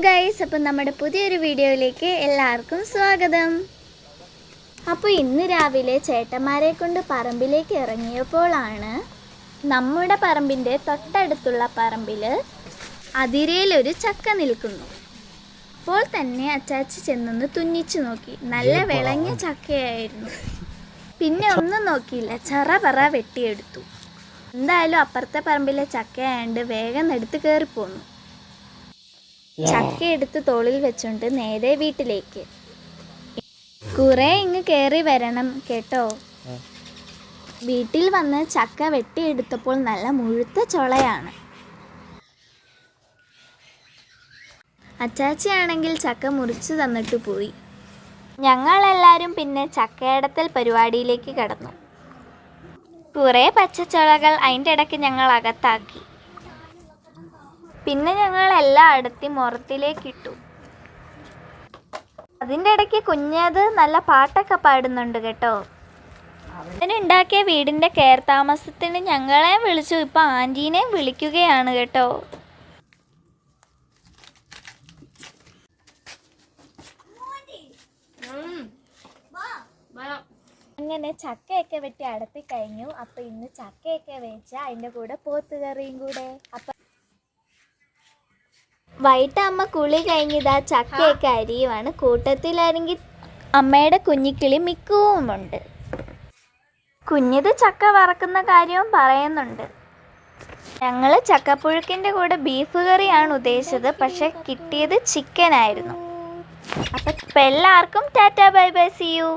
Guys, അപ്പം നമ്മുടെ പുതിയൊരു വീഡിയോയിലേക്ക് എല്ലാവർക്കും സ്വാഗതം. അപ്പോൾ ഇന്ന് രാവിലെ ചേട്ടന്മാരെ കൊണ്ട് പറമ്പിലേക്ക് ഇറങ്ങിയപ്പോഴാണ് നമ്മുടെ പറമ്പിൻ്റെ തൊട്ടടുത്തുള്ള പറമ്പിൽ അതിരയിലൊരു ചക്ക നിൽക്കുന്നു. അപ്പോൾ തന്നെ അച്ചാച്ചി ചെന്നൊന്ന് തുന്നിച്ചു നോക്കി. നല്ല വിളഞ്ഞ ചക്കയായിരുന്നു. പിന്നെ ഒന്നും നോക്കിയില്ല, ചറപറ വെട്ടിയെടുത്തു. എന്തായാലും അപ്പുറത്തെ പറമ്പിലെ ചക്കയായതുകൊണ്ട് വേഗം എടുത്ത് കയറിപ്പോന്നു. ചക്ക എടുത്ത് തോളിൽ വെച്ചുകൊണ്ട് നേരെ വീട്ടിലേക്ക്. കുറെ ഇങ്ങ് കയറി വരണം കേട്ടോ. വീട്ടിൽ വന്ന് ചക്ക വെട്ടിയെടുത്തപ്പോൾ നല്ല മുഴുത്ത ചൊളയാണ്. അച്ചാച്ചിയാണെങ്കിൽ ചക്ക മുറിച്ചു തന്നിട്ട് പോയി. ഞങ്ങളെല്ലാവരും പിന്നെ ചക്കയടത്തൽ പരിപാടിയിലേക്ക് കടന്നു. കുറേ പച്ചച്ചൊളകൾ അതിൻ്റെ ഇടയ്ക്ക് ഞങ്ങൾ അകത്താക്കി. പിന്നെ ഞങ്ങൾ എല്ലാം അടുത്തി മുറത്തിലേക്കിട്ടു. അതിൻ്റെ ഇടയ്ക്ക് കുഞ്ഞത് നല്ല പാട്ടൊക്കെ പാടുന്നുണ്ട് കേട്ടോ. അതിനുണ്ടാക്കിയ വീടിൻ്റെ കയർ താമസത്തിന് ഞങ്ങളെ വിളിച്ചു. ഇപ്പം ആൻറ്റീനെ വിളിക്കുകയാണ് കേട്ടോ. അങ്ങനെ ചക്കയൊക്കെ വെട്ടി അടത്തി കഴിഞ്ഞു. അപ്പം ഇന്ന് ചക്കയൊക്കെ വെച്ചാൽ അതിൻ്റെ കൂടെ പോത്തുകറിയും കൂടെ. അപ്പം വൈകിട്ട് അമ്മ കുളി കഴിഞ്ഞിതാ ചക്കയൊക്കെ അരിയുവാണ്. കൂട്ടത്തിലാണെങ്കിൽ അമ്മയുടെ കുഞ്ഞിക്കിളി മിക്കുവുമുണ്ട്. കുഞ്ഞിത് ചക്ക വറക്കുന്ന കാര്യവും പറയുന്നുണ്ട്. ഞങ്ങൾ ചക്കപ്പുഴുക്കിൻ്റെ കൂടെ ബീഫ് കറിയാണ് ഉദ്ദേശിച്ചത്, പക്ഷെ കിട്ടിയത് ചിക്കനായിരുന്നു. അപ്പം എല്ലാവർക്കും tata bye bye, see U.